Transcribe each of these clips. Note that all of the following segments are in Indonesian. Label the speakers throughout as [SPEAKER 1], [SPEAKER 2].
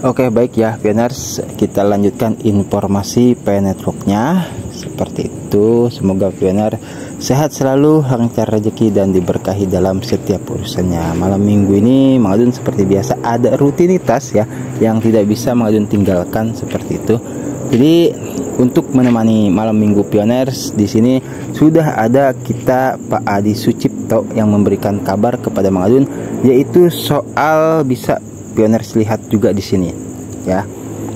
[SPEAKER 1] Oke, baik ya Pioners, kita lanjutkan informasi P-Networknya seperti itu. Semoga Pioner sehat selalu, lancar rezeki dan diberkahi dalam setiap urusannya. Malam minggu ini Mang Adun seperti biasa ada rutinitas ya yang tidak bisa Mang Adun tinggalkan seperti itu. Jadi untuk menemani malam minggu Pioners, di sini sudah ada kita Pak Adi Sucipto yang memberikan kabar kepada Mang Adun, yaitu soal bisa Pioners lihat juga di sini ya.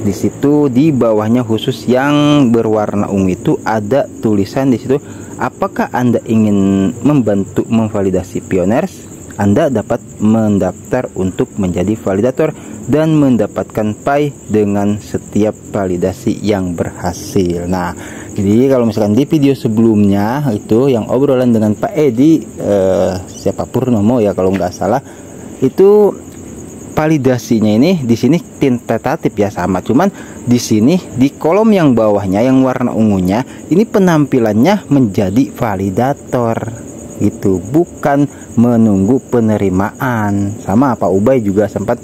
[SPEAKER 1] Di situ di bawahnya khusus yang berwarna ungu itu ada tulisan di situ, apakah Anda ingin membantu memvalidasi Pioners? Anda dapat mendaftar untuk menjadi validator dan mendapatkan pay dengan setiap validasi yang berhasil. Nah, jadi kalau misalkan di video sebelumnya itu yang obrolan dengan Pak Edi siapa Purnomo ya kalau nggak salah, itu validasinya ini di sini tentatif ya sama, cuman di sini di kolom yang bawahnya yang warna ungunya ini penampilannya menjadi validator gitu, bukan menunggu penerimaan. Sama Pak Ubay juga sempat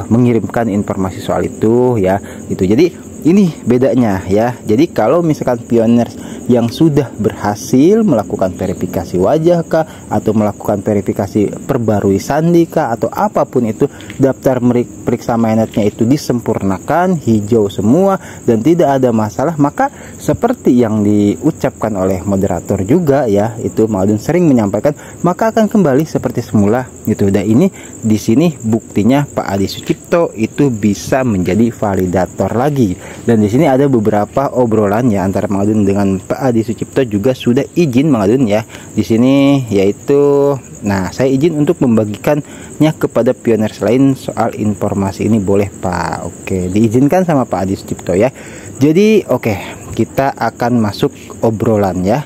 [SPEAKER 1] mengirimkan informasi soal itu ya gitu. Jadi ini bedanya ya. Jadi kalau misalkan Pioners yang sudah berhasil melakukan verifikasi wajah kah, atau melakukan verifikasi perbarui sandi kah, atau apapun itu, daftar periksa mainnetnya itu disempurnakan, hijau semua dan tidak ada masalah, maka seperti yang diucapkan oleh moderator juga ya, itu Mang Adun sering menyampaikan, maka akan kembali seperti semula gitu. Dan ini di sini buktinya Pak Adi Sucipto itu bisa menjadi validator lagi. Dan di sini ada beberapa obrolan ya antara Mang Adun dengan Pak Adi Sucipto, juga sudah izin Mang Adun ya di sini, yaitu nah saya izin untuk membagikannya kepada Pioners lain soal informasi ini, boleh Pak? Oke, diizinkan sama Pak Adi Sucipto ya. Jadi oke, kita akan masuk obrolan ya.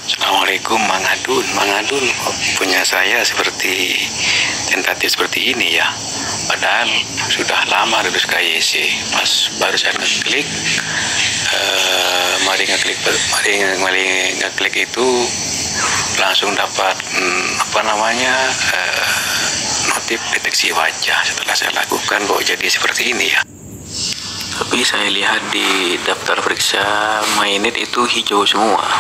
[SPEAKER 2] Assalamualaikum Mang Adun. Mang Adun punya saya seperti tentatif seperti ini ya, padahal sudah lama lulus KYC. Pas baru saya ngeklik mari ngeklik itu langsung dapat notif deteksi wajah. Setelah saya lakukan kok jadi seperti ini ya. Tapi saya lihat di daftar periksa mainnet itu hijau semua.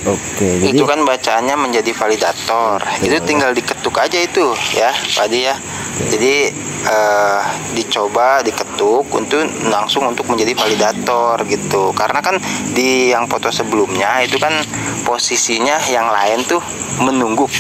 [SPEAKER 1] Oke, jadi
[SPEAKER 3] itu kan bacaannya menjadi validator. Itu tinggal diketuk aja itu ya Pak Adi ya. Jadi dicoba diketuk untuk langsung untuk menjadi validator gitu. Karena kan di yang foto sebelumnya itu kan posisinya yang lain tuh menunggu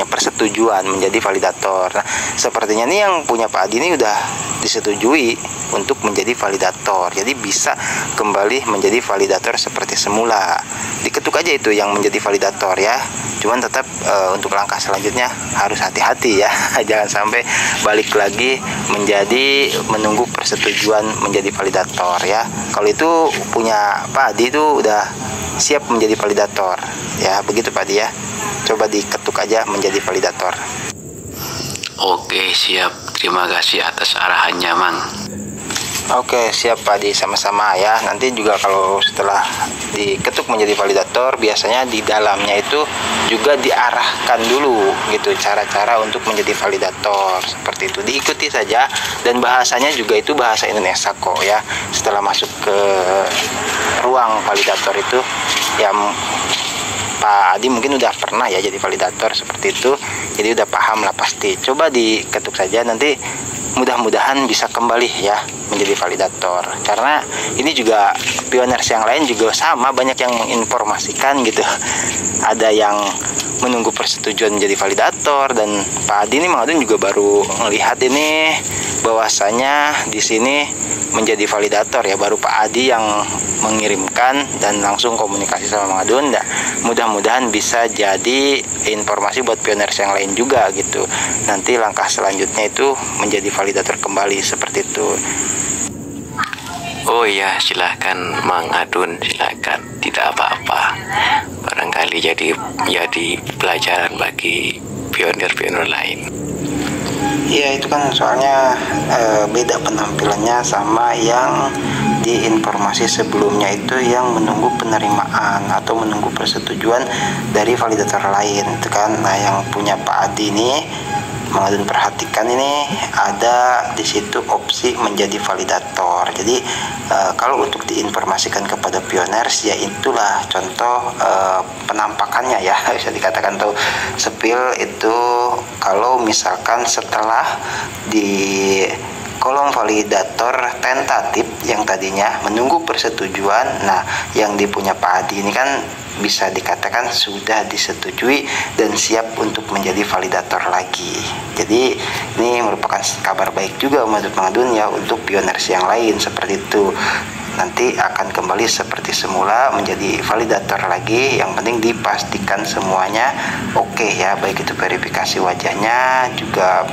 [SPEAKER 3] persetujuan menjadi validator. Nah, sepertinya nih yang punya Pak Adi ini udah disetujui untuk menjadi validator. Jadi bisa kembali menjadi validator seperti semula. Diketuk aja itu yang menjadi validator ya. Cuman tetap untuk langkah selanjutnya harus hati-hati ya. Jangan sampai balik lagi menjadi menunggu persetujuan menjadi validator ya. Kalau itu punya Pak Adi itu udah siap menjadi validator ya, begitu Pak Adi ya. Coba diketuk aja menjadi validator.
[SPEAKER 2] Oke, siap. Terima kasih atas arahannya, Mang.
[SPEAKER 3] Oke, siap Pak Adi, sama-sama ya. Nanti juga kalau setelah diketuk menjadi validator, biasanya di dalamnya itu juga diarahkan dulu gitu cara-cara untuk menjadi validator. Seperti itu, diikuti saja. Dan bahasanya juga itu bahasa Indonesia kok ya. Setelah masuk ke ruang validator itu ya, Pak Adi mungkin udah pernah ya jadi validator seperti itu, jadi udah paham lah pasti. Coba diketuk saja, nanti mudah-mudahan bisa kembali ya menjadi validator. Karena ini juga Pioners yang lain juga sama, banyak yang menginformasikan gitu. Ada yang menunggu persetujuan menjadi validator, dan Pak Adi ini Mang Adun juga baru melihat ini bahwasanya di sini menjadi validator ya, baru Pak Adi yang mengirimkan dan langsung komunikasi sama Mang Adun. Nah, mudah-mudahan bisa jadi informasi buat Pioners yang lain juga gitu. Nanti langkah selanjutnya itu menjadi validator kembali seperti itu.
[SPEAKER 2] Oh iya, silakan Mang Adun, silakan. Tidak apa-apa. Barangkali jadi pelajaran bagi pionir-pionir lain.
[SPEAKER 3] Iya, itu kan soalnya beda penampilannya sama yang di informasi sebelumnya itu yang menunggu penerimaan atau menunggu persetujuan dari validator lain itu kan. Nah, yang punya Pak Adi ini Mang Adun perhatikan ini ada di situ opsi menjadi validator. Jadi kalau untuk diinformasikan kepada pioners, ya itulah contoh penampakannya ya, bisa dikatakan tuh sepil itu kalau misalkan setelah di kolom validator tentatif yang tadinya menunggu persetujuan, nah yang dipunya Pak Adi ini kan bisa dikatakan sudah disetujui dan siap untuk menjadi validator lagi. Jadi ini merupakan kabar baik juga menurut Mang Adun ya untuk pioners yang lain seperti itu. Nanti akan kembali seperti semula menjadi validator lagi. Yang penting dipastikan semuanya oke ya, baik itu verifikasi wajahnya, juga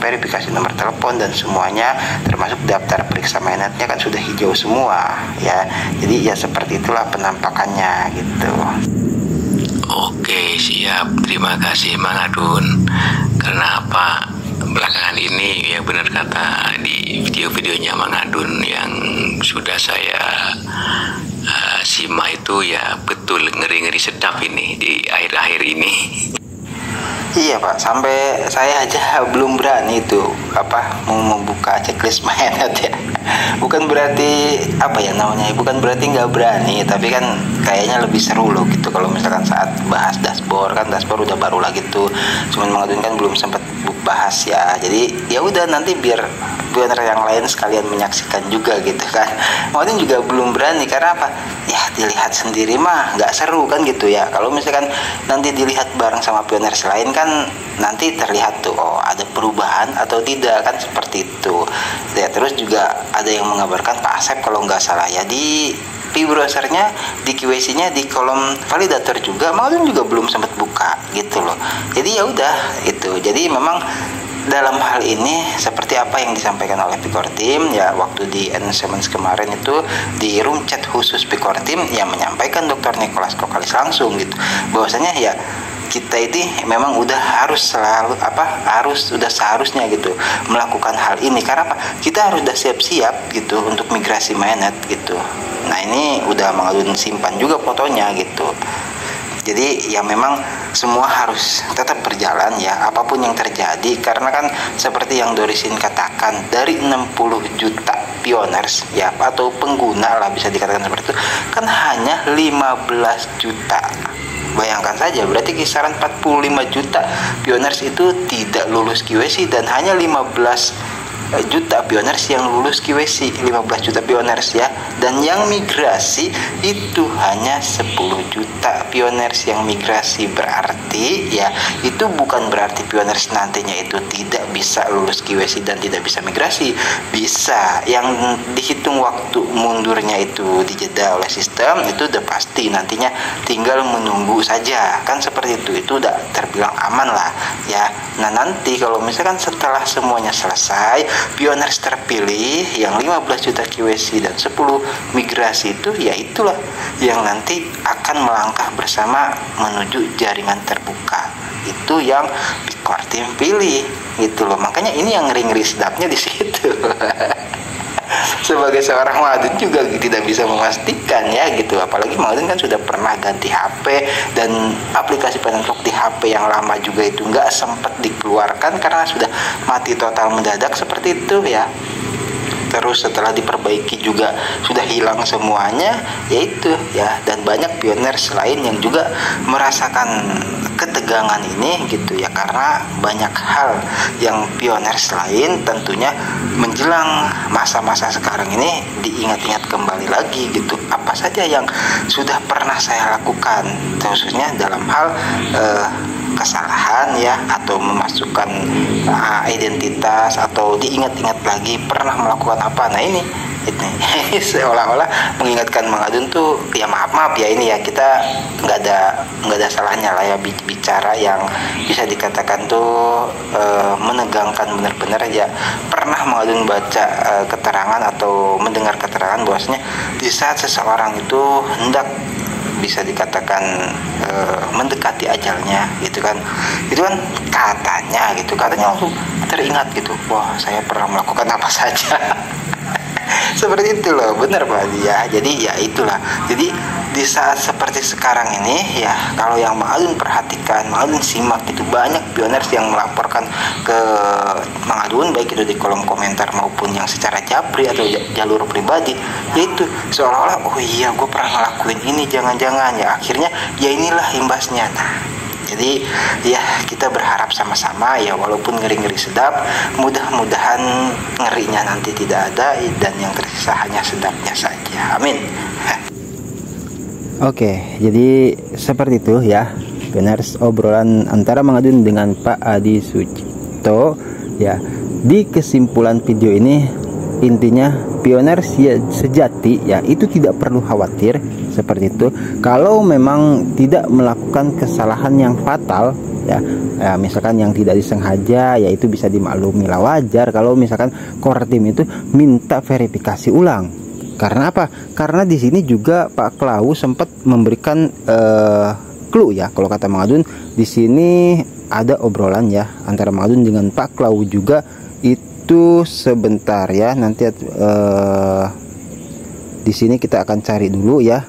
[SPEAKER 3] verifikasi nomor telepon dan semuanya, termasuk daftar periksa mainnetnya kan sudah hijau semua ya. Jadi ya seperti itulah penampakannya gitu.
[SPEAKER 2] Oke, siap. Terima kasih Mang Adun. Karena apa? Belakangan ini ya benar kata di video-videonya Mang Adun yang sudah saya simak itu ya betul ngeri-ngeri sedap ini di akhir-akhir ini.
[SPEAKER 3] Iya Pak, sampai saya aja belum berani itu mau membuka checklist mainnet ya. Bukan berarti bukan berarti nggak berani, tapi kan kayaknya lebih seru loh gitu kalau misalkan saat bahas dashboard, kan dashboard udah baru lagi tuh. Cuman Mang Adun kan belum sempat bahas ya. Jadi ya udah nanti biar pioner yang lain sekalian menyaksikan juga gitu kan. Mang Adun juga belum berani karena apa? Ya dilihat sendiri mah nggak seru kan gitu ya. Kalau misalkan nanti dilihat bareng sama pioners lain kan nanti terlihat tuh ada perubahan atau tidak kan seperti itu ya. Terus juga ada yang mengabarkan Pak Asep kalau nggak salah ya di browsernya, di QAC-nya, di kolom validator juga Mang Adun juga belum sempat buka gitu loh. Jadi ya udah itu. Jadi memang dalam hal ini seperti apa yang disampaikan oleh Pikor Team ya waktu di announcement kemarin itu di room chat khusus Pikor Team yang menyampaikan Dr. Nicholas Kokalis langsung gitu bahwasanya ya kita ini memang sudah seharusnya gitu melakukan hal ini karena apa? Kita harus udah siap-siap gitu untuk migrasi mainnet gitu. Nah ini udah Mang Adun simpan juga fotonya gitu. Jadi ya memang semua harus tetap berjalan ya apapun yang terjadi karena kan seperti yang Dorisin katakan dari 60 juta pioners ya atau pengguna lah bisa dikatakan seperti itu kan hanya 15 juta. Bayangkan saja berarti kisaran 45 juta pioners itu tidak lulus QAC dan hanya 15 juta pioners yang lulus QAC, 15 juta pioners ya, dan yang migrasi itu hanya 10 juta pioners yang migrasi. Berarti ya itu bukan berarti pioners nantinya itu tidak bisa lulus QAC dan tidak bisa migrasi, bisa. Yang dihitung waktu mundurnya itu dijeda oleh sistem itu udah pasti, nantinya tinggal menunggu saja kan seperti itu udah terbilang aman lah ya. Nah nanti kalau misalkan setelah semuanya selesai pioners terpilih yang 15 juta QAC dan 10 migrasi itu ya itulah yang nanti akan melangkah bersama menuju jaringan terbuka. Itu yang Pikor Team pilih gitu loh. Makanya ini yang ngeri-ngeri sedapnya di situ. Sebagai seorang Mang Adun juga tidak bisa memastikan ya gitu, apalagi Mang Adun kan sudah pernah ganti HP dan aplikasi penentuk di HP yang lama juga itu nggak sempat dikeluarkan karena sudah mati total mendadak seperti itu ya. Terus setelah diperbaiki juga sudah hilang semuanya yaitu ya. Dan banyak pioners lain yang juga merasakan ketegangan ini gitu ya, karena banyak hal yang pioners lain tentunya menjelang masa-masa sekarang ini diingat-ingat kembali lagi gitu, apa saja yang sudah pernah saya lakukan khususnya dalam hal kesalahan ya, atau memasukkan identitas, atau diingat-ingat lagi pernah melakukan apa. Nah ini seolah-olah mengingatkan Mang Adun tuh ya maaf ya, ini ya kita nggak ada salahnya lah ya bicara yang bisa dikatakan tuh menegangkan benar-benar aja. Pernah Mang Adun baca keterangan atau mendengar keterangan bahwasanya di saat seseorang itu hendak bisa dikatakan mendekati ajalnya gitu kan, itu kan katanya langsung teringat gitu, wah saya pernah melakukan apa saja. Seperti itu loh, bener Pak Adi ya. Jadi ya itulah. Jadi di saat seperti sekarang ini ya, kalau yang Mang Adun perhatikan, Mang Adun simak, itu banyak pioners yang melaporkan ke Mang Adun, baik itu di kolom komentar maupun yang secara japri atau jalur pribadi, yaitu seolah-olah oh iya gue pernah ngelakuin ini, jangan-jangan ya akhirnya ya inilah imbasnya. Nah, jadi ya kita berharap sama-sama ya, walaupun ngeri-ngeri sedap, mudah-mudahan ngerinya nanti tidak ada dan yang tersisa hanya sedapnya saja. Amin.
[SPEAKER 1] Oke, jadi seperti itu ya, pioners, obrolan antara Mang Adun dengan Pak Adi Sucipto ya. Di kesimpulan video ini intinya pioners ya, sejati ya, itu tidak perlu khawatir seperti itu. Kalau memang tidak melakukan kesalahan yang fatal ya, misalkan yang tidak disengaja, ya itu bisa dimaklumi lah, wajar kalau misalkan core team itu minta verifikasi ulang. Karena apa? Karena di sini juga Pak Klau sempat memberikan clue ya, kalau kata Mang Adun di sini ada obrolan ya antara Mang Adun dengan Pak Klau juga. Itu sebentar ya, nanti di sini kita akan cari dulu ya.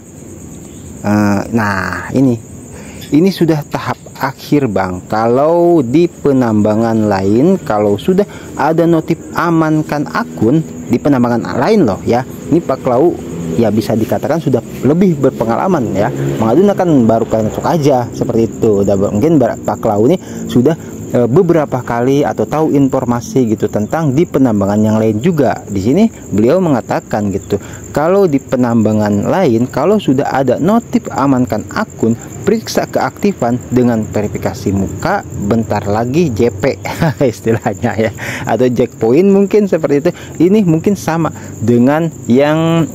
[SPEAKER 1] Nah ini sudah tahap akhir Bang. Kalau di penambangan lain, kalau sudah ada notif amankan akun di penambangan lain loh ya, ini Pak Klau ya bisa dikatakan sudah lebih berpengalaman ya. Mang Adun kan baru penetro aja seperti itu. Mungkin Pak Klau ini sudah beberapa kali atau tahu informasi gitu tentang di penambangan yang lain juga. Di sini beliau mengatakan gitu, kalau di penambangan lain kalau sudah ada notif amankan akun, periksa keaktifan dengan verifikasi muka, bentar lagi JP istilahnya ya, atau checkpoint mungkin seperti itu. Ini mungkin sama dengan yang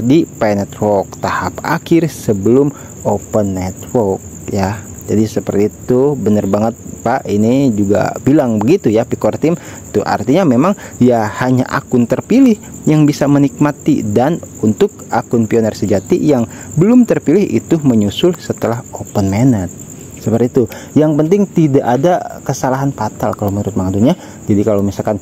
[SPEAKER 1] di Network tahap akhir sebelum Open Network ya. Jadi seperti itu, bener banget Pak, ini juga bilang begitu ya Picor Team. Itu artinya memang ya hanya akun terpilih yang bisa menikmati, dan untuk akun pioner sejati yang belum terpilih itu menyusul setelah Open Mainnet. Seperti itu. Yang penting tidak ada kesalahan fatal kalau menurut Mang Adun ya. Jadi kalau misalkan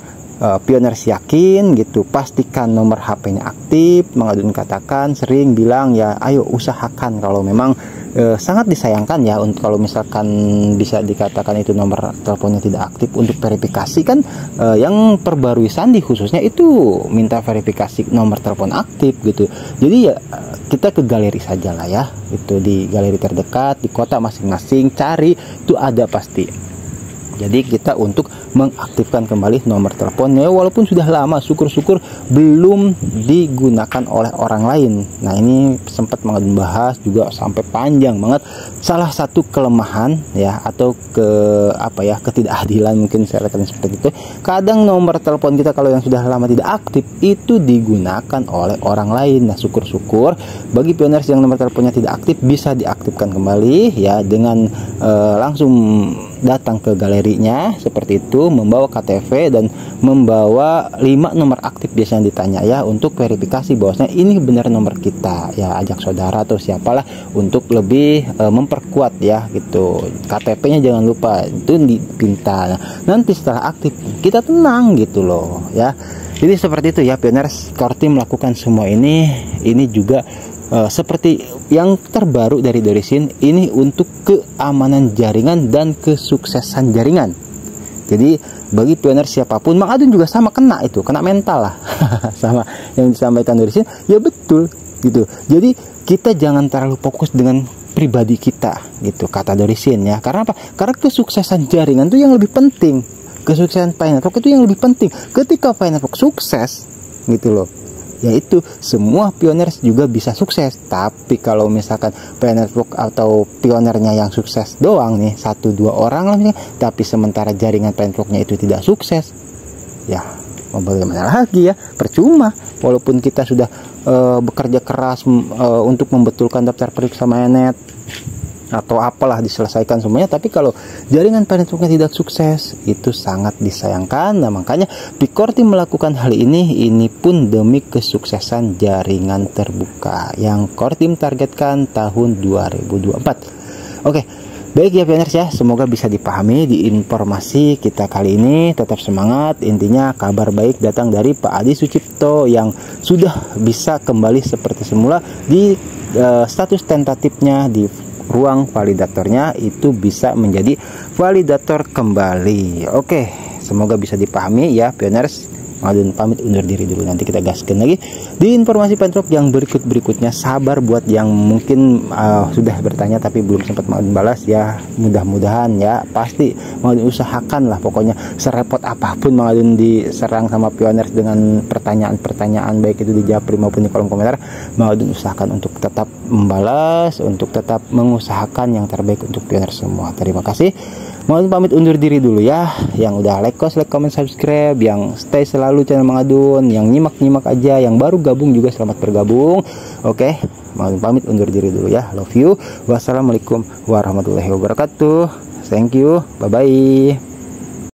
[SPEAKER 1] pioners yakin gitu, pastikan nomor HP-nya aktif. Mang Adun katakan sering bilang ya, ayo usahakan kalau memang sangat disayangkan ya untuk kalau misalkan bisa dikatakan itu nomor teleponnya tidak aktif, untuk verifikasi kan yang perbarui sandi khususnya itu minta verifikasi nomor telepon aktif gitu. Jadi ya kita ke galeri saja lah ya, itu di galeri terdekat di kota masing-masing cari, itu ada pasti. Jadi kita untuk mengaktifkan kembali nomor teleponnya, walaupun sudah lama, syukur-syukur belum digunakan oleh orang lain. Nah ini sempat bahas juga sampai panjang banget. Salah satu kelemahan ya, atau ketidakadilan mungkin saya katakan seperti itu. Kadang nomor telepon kita kalau yang sudah lama tidak aktif itu digunakan oleh orang lain. Nah syukur-syukur bagi pioners yang nomor teleponnya tidak aktif bisa diaktifkan kembali ya, dengan langsung datang ke galerinya seperti itu, membawa KTP dan membawa 5 nomor aktif biasanya ditanya ya, untuk verifikasi bahwasanya ini benar nomor kita ya. Ajak saudara atau siapalah untuk lebih memperkuat ya gitu. KTP-nya jangan lupa itu dipinta. Nah, nanti setelah aktif kita tenang gitu loh ya. Jadi seperti itu ya pioners, core team melakukan semua ini juga seperti yang terbaru dari Dorisin ini untuk keamanan jaringan dan kesuksesan jaringan. Jadi bagi pioner siapapun, Mang Adun juga sama kena mental lah sama yang disampaikan Dorisin ya, betul gitu. Jadi kita jangan terlalu fokus dengan pribadi kita gitu, kata Dorisin ya. Karena apa? Karena kesuksesan jaringan itu yang lebih penting, kesuksesan Network itu yang lebih penting. Ketika Network sukses gitu loh, yaitu semua pioners juga bisa sukses. Tapi kalau misalkan Network atau pionernya yang sukses doang nih, 1-2 orang lah nih, tapi sementara jaringan Networknya itu tidak sukses, ya mau bagaimana lagi ya, percuma. Walaupun kita sudah bekerja keras untuk membetulkan daftar periksa mainnet atau apalah, diselesaikan semuanya, tapi kalau jaringan Networknya tidak sukses itu sangat disayangkan. Nah makanya Picor Team melakukan hal ini pun demi kesuksesan jaringan terbuka yang Core Team targetkan tahun 2024. Oke, Baik ya pioners ya, semoga bisa dipahami di informasi kita kali ini. Tetap semangat, intinya kabar baik datang dari Pak Adi Sucipto yang sudah bisa kembali seperti semula di status tentatifnya di ruang validatornya itu bisa menjadi validator kembali. Oke, semoga bisa dipahami ya pioners. Adun pamit undur diri dulu, nanti kita gaskan lagi di informasi Penetrok yang berikutnya. Sabar buat yang mungkin sudah bertanya tapi belum sempat Adun balas ya, mudah-mudahan ya pasti Adun usahakan lah, pokoknya serepot apapun Adun diserang sama pioners dengan pertanyaan-pertanyaan baik itu di japri maupun di kolom komentar, Adun usahakan untuk tetap membalas, untuk tetap mengusahakan yang terbaik untuk pioners semua. Terima kasih. Mohon pamit undur diri dulu ya. Yang udah like, comment, subscribe, yang stay selalu channel Mang Adun, yang nyimak aja, yang baru gabung juga selamat bergabung. Oke, mohon pamit undur diri dulu ya. Love you. Wassalamualaikum warahmatullahi wabarakatuh. Thank you. Bye bye.